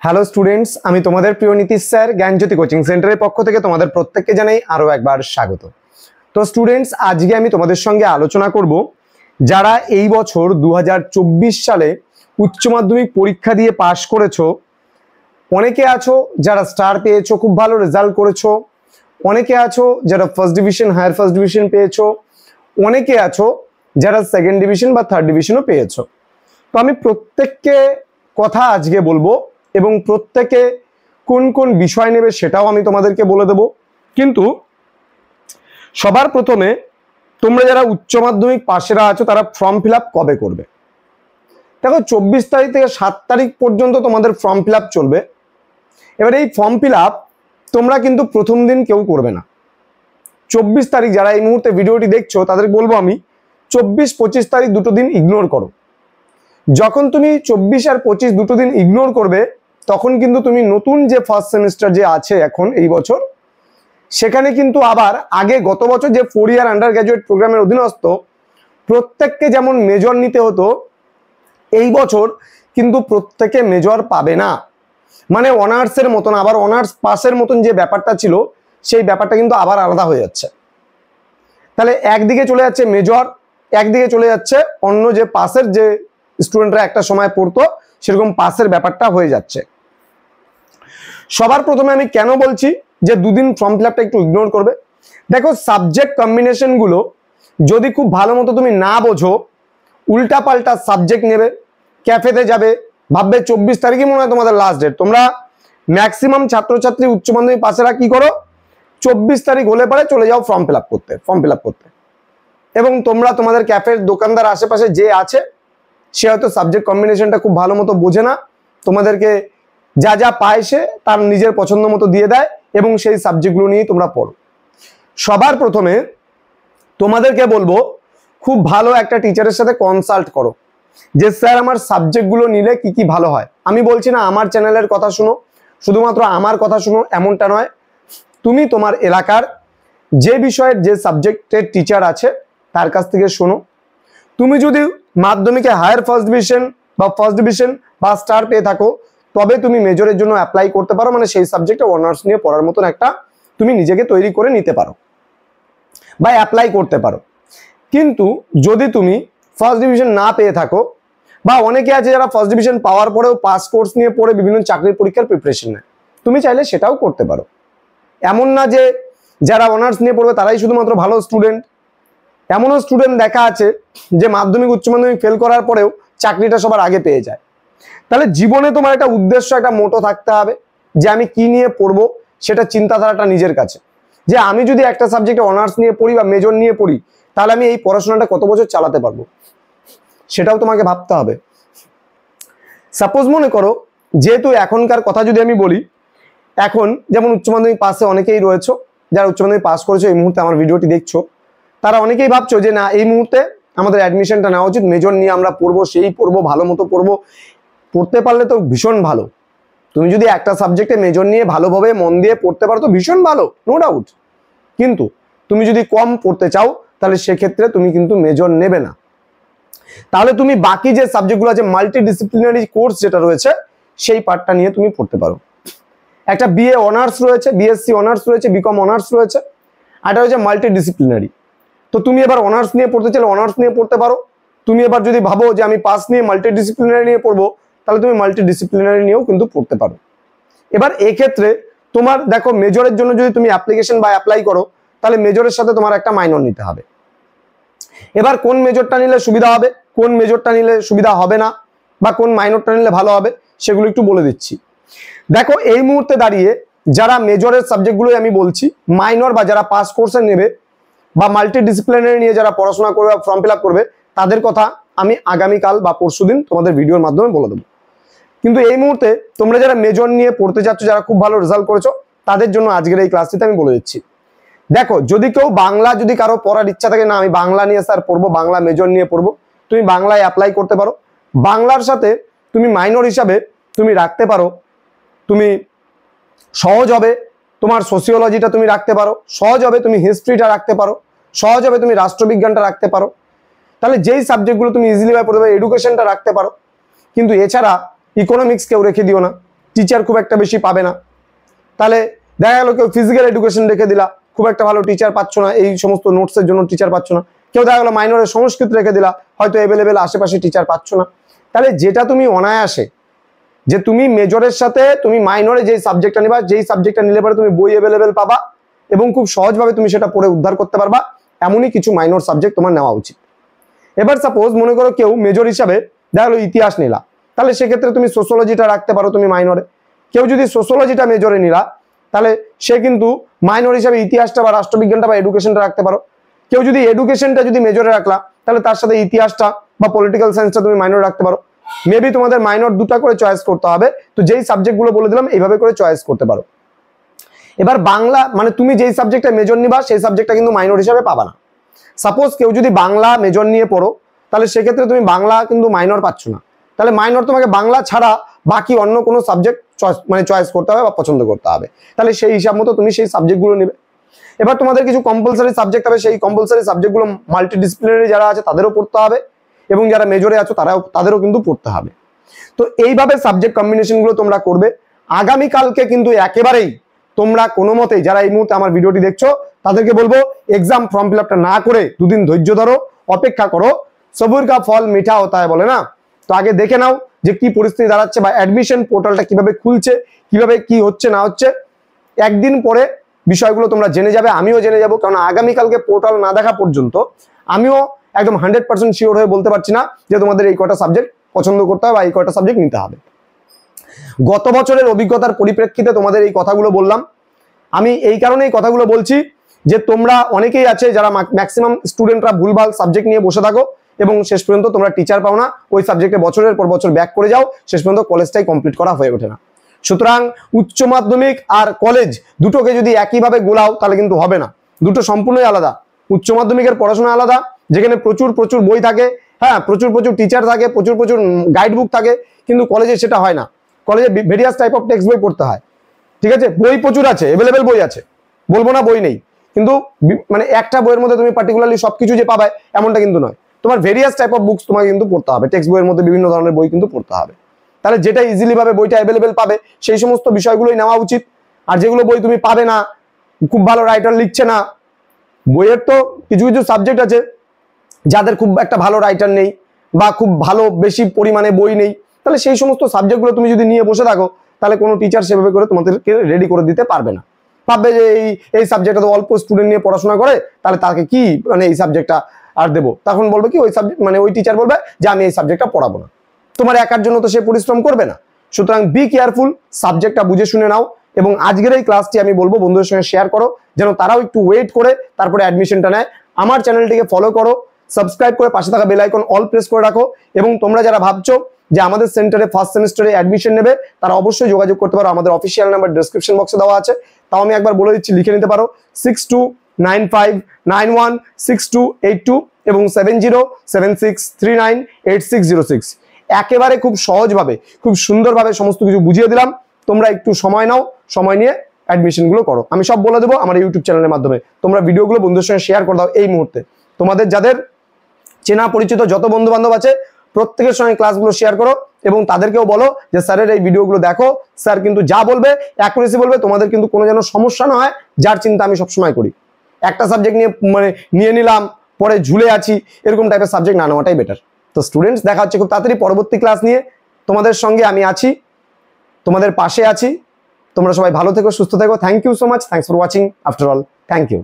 Hello students, আমি তোমাদের প্রিয় নীতিশ স্যার জ্ঞানজ্যোতি কোচিং সেন্টারের পক্ষ থেকে তোমাদের প্রত্যেককে জানাই আরও একবার স্বাগত। তো স্টুডেন্টস, আজকে আমি তোমাদের সঙ্গে আলোচনা করব যারা এই বছর 2024 সালে উচ্চ মাধ্যমিক পরীক্ষা দিয়ে পাশ করেছো। অনেকে আছো যারা স্টার পেয়েছো, খুব ভালো রেজাল্ট করেছো। অনেকে আছো যারা first division, higher first division পেয়েছো। অনেকে আছো যারা সেকেন্ড ডিভিশন বা থার্ড ডিভিশনও পেয়েছো। তো আমি প্রত্যেককে কথা আজকে বলবো এবং প্রত্যেকে কোন কোন বিষয় নেবে সেটাও আমি তোমাদেরকে বলে দেব। কিন্তু সবার প্রথমে তোমরা যারা উচ্চ মাধ্যমিক পাশেরা আছো তারা ফর্ম ফিল আপ কবে করবে? দেখো, 24 তারিখ থেকে 7 তারিখ পর্যন্ত তোমাদের ফর্ম ফিল আপ চলবে। এবার এই ফর্ম ফিল আপ তোমরা কিন্তু প্রথম দিন কেউ করবে না। 24 তারিখ যারা এই মুহূর্তে ভিডিওটি দেখছো তাদের বলবো আমি, 24-25 তারিখ দুটো দিন ইগনোর করো। যখন তুমি 24 আর 25 দুটো দিন ইগনোর করবে, তখন কিন্তু তুমি নতুন যে ফার্স্ট সেমিস্টার যে আছে এখন এই বছর, সেখানে কিন্তু আবার আগে গত বছর যে 4 ইয়ার আন্ডার গ্র্যাজুয়েট প্রোগ্রামের অধীনস্থ প্রত্যেককে যেমন মেজর নিতে হতো, এই বছর কিন্তু প্রত্যেকে মেজর পাবে না। মানে অনার্সের মতন, আবার অনার্স পাসের মতন যে ব্যাপারটা ছিল সেই ব্যাপারটা কিন্তু আবার আলাদা হয়ে যাচ্ছে। তাহলে একদিকে চলে যাচ্ছে মেজর, একদিকে চলে যাচ্ছে অন্য যে পাসের যে স্টুডেন্টরা একটা সময় পড়তো সেরকম পাসের ব্যাপারটা হয়ে যাচ্ছে। সবার প্রথমে আমি কেন বলছি যে দুদিন ফর্ম ফিল আপটা একটু ইগনোর করবে? দেখো, সাবজেক্ট কম্বিনেশন গুলো যদি খুব ভালো মতো তুমি না বোঝো, উল্টা পাল্টা সাবজেক্ট নেবে, ক্যাফেতে যাবে, ভাববে 24 তারিখই মনে হয় তোমাদের লাস্ট ডেট। তোমরা ম্যাক্সিমাম ছাত্রছাত্রী উচ্চ মাধ্যমিক পাশেরা কি করো, 24 তারিখ হলে পরে চলে যাও ফর্ম ফিল আপ করতে। এবং তোমরা তোমাদের ক্যাফের দোকানদার আশেপাশে যে আছে সে হয়তো সাবজেক্ট কম্বিনেশনটা খুব ভালো মতো বোঝে না, তোমাদেরকে যা যা পায় সে তার নিজের পছন্দ মতো দিয়ে দেয় এবং সেই সাবজেক্টগুলো নিয়েই তোমরা পড়ো। সবার প্রথমে তোমাদেরকে বলবো, খুব ভালো একটা টিচারের সাথে কনসাল্ট করো যে স্যার আমার সাবজেক্টগুলো নিলে কি কি ভালো হয়। আমি বলছি না আমার চ্যানেলের কথা শুনো, শুধুমাত্র আমার কথা শুনো এমনটা নয়। তুমি তোমার এলাকার যে বিষয়ের যে সাবজেক্টের টিচার আছে তার কাছ থেকে শোনো। তুমি যদি মাধ্যমিকে হায়ার ফার্স্ট ডিভিশন বা ফার্স্ট ডিভিশন বা স্টার পেয়ে থাকো, তবে তুমি মেজরের জন্য অ্যাপ্লাই করতে পারো। মানে সেই সাবজেক্টে অনার্স নিয়ে পড়ার মতন একটা তুমি নিজেকে তৈরি করে নিতে পারো বা অ্যাপ্লাই করতে পারো। কিন্তু যদি তুমি ফার্স্ট ডিভিশন না পেয়ে থাকো, বা অনেকে আছে যারা ফার্স্ট ডিভিশন পাওয়ার পরেও পাস কোর্স নিয়ে পড়ে বিভিন্ন চাকরির পরীক্ষার প্রিপারেশন নেয়, তুমি চাইলে সেটাও করতে পারো। এমন না যে যারা অনার্স নিয়ে পড়বে তারাই শুধুমাত্র ভালো স্টুডেন্ট। এমনও স্টুডেন্ট দেখা আছে যে মাধ্যমিক উচ্চ মাধ্যমিক ফেল করার পরেও চাকরিটা সবার আগে পেয়ে যায়। তাহলে জীবনে তোমার একটা উদ্দেশ্য, একটা মোটো থাকতে হবে যে আমি কি নিয়ে পড়বো, সেটা চিন্তাধারাটা নিজের কাছে। যে আমি যদি একটা সাবজেক্টে অনার্স নিয়ে পড়ি বা মেজর নিয়ে পড়ি, তাহলে আমি এই পড়াশোনাটা কত বছর চালাতে পারবো, সেটাও তোমাকে ভাবতে হবে। সাপোজ মনে করো, যেহেতু এখনকার কথা যদি আমি বলি, এখন যেমন উচ্চ মাধ্যমিক পাশে অনেকেই রয়েছে যারা উচ্চ মাধ্যমিক পাস করেছো, এই মুহূর্তে আমার ভিডিওটি দেখছো, তারা অনেকেই ভাবছো যে না, এই মুহূর্তে আমাদের অ্যাডমিশনটা নেওয়া উচিত, মেজর নিয়ে আমরা পড়বো, সেই পড়বো, ভালো মতো পড়বো। পড়তে পারলে তো ভীষণ ভালো। তুমি যদি একটা সাবজেক্টে মেজর নিয়ে ভালোভাবে মন দিয়ে পড়তে পারো তো ভীষণ ভালো, নো ডাউট। কিন্তু তুমি যদি কম পড়তে চাও তাহলে সেক্ষেত্রে তুমি কিন্তু মেজর নেবে না। তাহলে তুমি বাকি যে সাবজেক্টগুলো আছে, মাল্টিডিসিপ্লিনারি কোর্স যেটা রয়েছে, সেই পার্টটা নিয়ে তুমি পড়তে পারো। একটা বিএ অনার্স রয়েছে, বিএসসি অনার্স রয়েছে, বিকম অনার্স রয়েছে, আর এটা হচ্ছে মাল্টিডিসিপ্লিনারি। তো তুমি এবার অনার্স নিয়ে পড়তে চাইলে অনার্স নিয়ে পড়তে পারো। তুমি এবার যদি ভাবো যে আমি পাস নিয়ে মাল্টিডিসিপ্লিনারি নিয়ে পড়বো, তাহলে তুমি মাল্টিডিসিপ্লিনারি নিয়েও কিন্তু পড়তে পারো। এবার এক্ষেত্রে তোমার দেখো, মেজরের জন্য যদি তুমি অ্যাপ্লিকেশন বা অ্যাপ্লাই করো, তাহলে মেজরের সাথে তোমার একটা মাইনর নিতে হবে। এবার কোন মেজরটা নিলে সুবিধা হবে, কোন মেজরটা নিলে সুবিধা হবে না, বা কোন মাইনরটা নিলে ভালো হবে, সেগুলো একটু বলে দিচ্ছি। দেখো, এই মুহূর্তে দাঁড়িয়ে যারা মেজরের সাবজেক্টগুলোই আমি বলছি, মাইনর বা যারা পাস কোর্সে নেবে বা মাল্টিডিসিপ্লিনারি নিয়ে যারা পড়াশোনা করবে বা ফর্ম ফিল আপ করবে, তাদের কথা আমি আগামীকাল বা পরশুদিন তোমাদের ভিডিওর মাধ্যমে বলে দেবো। কিন্তু এই মুহূর্তে তোমরা যারা মেজর নিয়ে পড়তে চাচ্ছ, যারা খুব ভালো রেজাল্ট করেছো, তাদের জন্য আজকের এই ক্লাসটিতে আমি বলে দিচ্ছি। দেখো, যদি কেউ বাংলা, যদি কারো পড়ার ইচ্ছা থাকে, না আমি বাংলা নিয়ে স্যার পড়বো, বাংলা মেজর নিয়ে পড়বো, তুমি বাংলায় অ্যাপ্লাই করতে পারো। বাংলার সাথে তুমি মাইনর হিসাবে তুমি রাখতে পারো, তুমি সহজ হবে তোমার সোসিওলজিটা তুমি রাখতে পারো, সহজ হবে তুমি হিস্ট্রিটা রাখতে পারো, সহজ হবে তুমি রাষ্ট্রবিজ্ঞানটা রাখতে পারো। তাহলে যেই সাবজেক্টগুলো তুমি ইজিলি ভাবে পড়তে পারো, এডুকেশনটা রাখতে পারো। কিন্তু এছাড়া ইকোনমিক্স কেউ রেখে দিও না, টিচার খুব একটা বেশি পাবে না। তাহলে দেখা গেল কেউ ফিজিক্যাল এডুকেশন রেখে দিলা, খুব একটা ভালো টিচার পাচ্ছ না, এই সমস্ত নোটসের জন্য টিচার পাচ্ছ না। কেউ দেখা গেলো মাইনরে সংস্কৃত রেখে দিলা, হয়তো অ্যাভেলেবেল আশেপাশে টিচার পাচ্ছ না। তাহলে যেটা তুমি অনায়াসে, যে তুমি মেজরের সাথে তুমি মাইনরে যেই সাবজেক্টটা নিবা, যেই সাবজেক্টটা নিলে পরে তুমি বই অ্যাভেলেবেল পাবা এবং খুব সহজভাবে তুমি সেটা পড়ে উদ্ধার করতে পারবা, এমনই কিছু মাইনর সাবজেক্ট তোমার নেওয়া উচিত। এবার সাপোজ মনে করো কেউ মেজর হিসাবে দেখা গেলো ইতিহাস নিলা, তাহলে সেক্ষেত্রে তুমি সোশ্যোলজিটা রাখতে পারো তুমি মাইনরে। কেউ যদি সোশ্যোলজিটা মেজরে নিলা, তাহলে সে কিন্তু মাইনর হিসাবে ইতিহাসটা বা রাষ্ট্রবিজ্ঞানটা বা এডুকেশনটা রাখতে পারো। কেউ যদি এডুকেশনটা যদি মেজরে রাখলা, তাহলে তার সাথে ইতিহাসটা বা পলিটিক্যাল সায়েন্সটা তুমি মাইনরে রাখতে পারো। মেবি তোমাদের মাইনর দুটা করে চয়েস করতে হবে, তো যেই সাবজেক্টগুলো বলে দিলাম এইভাবে করে চয়েস করতে পারো। এবার বাংলা মানে তুমি যেই সাবজেক্টটা মেজর নিবা সেই সাবজেক্টটা কিন্তু মাইনর হিসাবে পাবা না। সাপোজ কেউ যদি বাংলা মেজর নিয়ে পড়ো, তাহলে সেক্ষেত্রে তুমি বাংলা কিন্তু মাইনর পাচ্ছ না। তাহলে মাইনর তোমাকে বাংলা ছাড়া বাকি অন্য কোনো সাবজেক্ট চয়েস করতে হবে বা পছন্দ করতে হবে। তাহলে সেই হিসাব মতো তুমি সেই সাবজেক্টগুলো নেবে। এবার তোমাদের কিছু কম্পালসারি সাবজেক্ট হবে, সেই কম্পালসারি সাবজেক্টগুলো মাল্টিডিসিপ্লিনারি যারা আছে তাদেরও পড়তে হবে এবং যারা মেজরে আছো তাদেরও কিন্তু পড়তে হবে। তো এইভাবে সাবজেক্ট কম্বিনেশনগুলো তোমরা করবে। আগামীকালকে কিন্তু একেবারেই তোমরা কোনো মতেই যারা এই মুহূর্তে আমার ভিডিওটি দেখছো তাদেরকে বলবো এক্সাম ফর্ম ফিল আপটা না করে দুদিন ধৈর্য ধরো, অপেক্ষা করো। সবুর কা ফল মিঠা হতা হয় বলে না, তো আগে দেখে নাও যে কি পরিস্থিতি দাঁড়াচ্ছে বা অ্যাডমিশন পোর্টালটা কিভাবে খুলছে, কিভাবে কি হচ্ছে না হচ্ছে। একদিন পরে বিষয়গুলো তোমরা জেনে যাবে, আমিও জেনে যাবো, কারণ আগামীকালকে পোর্টাল না দেখা পর্যন্ত আমিও একদম 100% শিওর হয়ে বলতে পারছি না যে তোমাদের এই কটা সাবজেক্ট পছন্দ করতে হবে বা এই কটা সাবজেক্ট নিতে হবে। গত বছরের অভিজ্ঞতার পরিপ্রেক্ষিতে তোমাদের এই কথাগুলো বললাম। আমি এই কারণে এই কথাগুলো বলছি যে তোমরা অনেকেই আছে যারা ম্যাক্সিমাম স্টুডেন্টরা ভুলভাল সাবজেক্ট নিয়ে বসে থাকো এবং শেষ পর্যন্ত তোমরা টিচার পাও না, ওই সাবজেক্টে বছরের পর বছর ব্যাক করে যাও, শেষ পর্যন্ত কলেজটাই কমপ্লিট করা হয়ে ওঠে না। সুতরাং উচ্চ মাধ্যমিক আর কলেজ দুটোকে যদি একইভাবে গোলাও তাহলে কিন্তু হবে না, দুটো সম্পূর্ণই আলাদা। উচ্চ মাধ্যমিকের পড়াশোনা আলাদা, যেখানে প্রচুর প্রচুর বই থাকে, হ্যাঁ প্রচুর প্রচুর টিচার থাকে, প্রচুর প্রচুর গাইড বুক থাকে, কিন্তু কলেজে সেটা হয় না। কলেজে ভেরিয়াস টাইপ অফ টেক্সট বই পড়তে হয়, ঠিক আছে, বই প্রচুর আছে, অ্যাভেলেবেল বই আছে, বলবো না বই নেই, কিন্তু মানে একটা বইয়ের মধ্যে তুমি পার্টিকুলারলি সবকিছু যে পাবে এমনটা কিন্তু নয়। তোমার ভেরিয়াস টাইপ অফ বুকস তোমাকে কিন্তু পড়তে হবে, টেক্সট বইয়ের মধ্যে বিভিন্ন ধরনের বই কিন্তু পড়তে হবে। তাহলে যেটা ইজিলি ভাবে বইটা অ্যাভেলেবেল পাবে সেই সমস্ত বিষয়গুলোই নেওয়া উচিত। আর যেগুলো বই তুমি পাবে না, খুব ভালো রাইটার লিখছে না, বইয়ের তো কিছু কিছু সাবজেক্ট আছে যাদের খুব একটা ভালো রাইটার নেই বা খুব ভালো বেশি পরিমাণে বই নেই, তাহলে সেই সমস্ত সাবজেক্টগুলো তুমি যদি নিয়ে বসে থাকো তাহলে কোনো টিচার সেভাবে করে তোমাদেরকে রেডি করে দিতে পারবে না। ভাববে যে এই সাবজেক্টটা তো অল্প স্টুডেন্ট নিয়ে পড়াশোনা করে, তাহলে তাকে কি মানে এই সাবজেক্টটা আর দেবো, তখন বলবে কি ওই সাবজেক্ট মানে ওই টিচার বলবে যে আমি এই সাবজেক্টটা পড়াবো না, তোমার একার জন্য তো সে পরিশ্রম করবে না। সুতরাং বি কেয়ারফুল, সাবজেক্টটা বুঝে শুনে নাও এবং আজকের এই ক্লাসটি আমি বলবো বন্ধুদের সঙ্গে শেয়ার করো যেন তারাও একটু ওয়েট করে তারপরে অ্যাডমিশনটা নেয়। আমার চ্যানেলটিকে ফলো করো, সাবস্ক্রাইব করে পাশে থাকা বেল আইকন অল প্রেস করে রাখো এবং তোমরা যারা ভাবছো যে আমাদের সেন্টারে ফার্স্ট সেমিস্টারে অ্যাডমিশন নেবে তারা অবশ্যই যোগাযোগ করতে পারো, আমাদের অফিসিয়াল নাম্বার ডেসক্রিপশন বক্সে দেওয়া আছে, তাও আমি একবার বলে দিচ্ছি, লিখে নিতে পারো 6295916282 এবং 7076398606। একেবারে খুব সহজভাবে খুব সুন্দরভাবে সমস্ত কিছু বুঝিয়ে দিলাম, তোমরা একটু সময় নাও, সময় নিয়ে অ্যাডমিশনগুলো করো। আমি সব বলে দেবো আমার ইউটিউব চ্যানেলের মাধ্যমে, তোমরা ভিডিওগুলো বন্ধুদের সঙ্গে শেয়ার করে দাও এই মুহূর্তে। তোমাদের যাদের চেনা পরিচিত যত বন্ধু বান্ধব আছে প্রত্যেকের সঙ্গে ক্লাসগুলো শেয়ার করো এবং তাদেরকেও বলো যে স্যারের এই ভিডিওগুলো দেখো, স্যার কিন্তু যা বলবে অ্যাকুরেসি বলবে, তোমাদের কিন্তু কোনো যেন সমস্যা না হয়, যার চিন্তা আমি সবসময় করি। একটা সাবজেক্ট নিয়ে মানে নিয়ে নিলাম পরে ঝুলে আছি, এরকম টাইপের সাবজেক্ট না নেওয়াটাই বেটার। তো স্টুডেন্টস দেখা হচ্ছে খুব তাড়াতাড়ি পরবর্তী ক্লাস নিয়ে, তোমাদের সঙ্গে আমি আছি, তোমাদের পাশে আছি। তোমরা সবাই ভালো থেকো, সুস্থ থেকো। Thank you so much, thanks for watching after all, thank you.